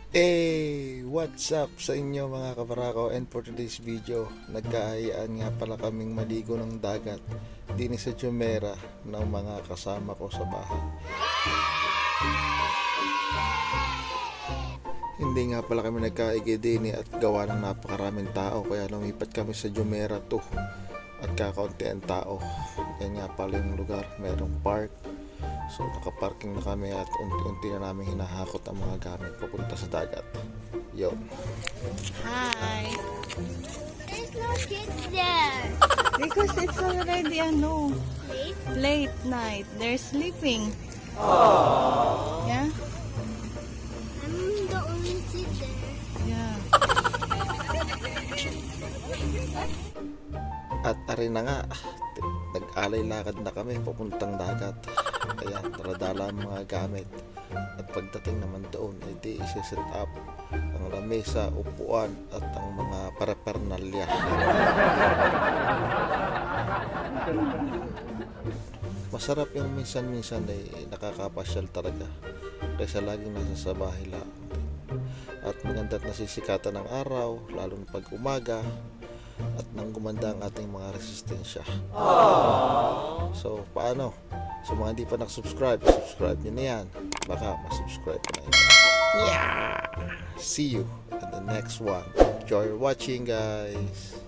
Hey! What's up sa inyo mga kabarako? And for today's video, nagkaayaan nga pala kaming maligo ng dagat din sa Jumeirah ng mga kasama ko sa bahay. Hindi nga pala kami nagkaigi din at gawa ng napakaraming tao, kaya lumipat kami sa Jumeirah 2 at kakaunti ang tao. Yan nga pala yung lugar, merong park. So nakaparking na kami at unti-unti na namin hinahakot ang mga gamit papunta sa dagat. Yo. Hi. There's no kids there. Because it's already Wait. late night. They're sleeping. Yeah? I'm the only kid there. Yeah. At arin na nga, nag-alay lakad na kami papuntang dagat. Kaya taradala ang mga gamit. At pagdating naman doon, edi isi-set up ang lamesa, upuan at ang mga parapernalya. Masarap yung minsan-minsan ay nakakapasyal talaga kaysa laging nasa sa bahay lang. At maganda't nasisikatan ng araw, lalo na pag umaga, at nang gumanda ang ating mga resistensya. So, paano? So, mga hindi pa subscribe nyo na yan. Baka masubscribe pa na iba. Yeah! See you in the next one. Enjoy watching, guys!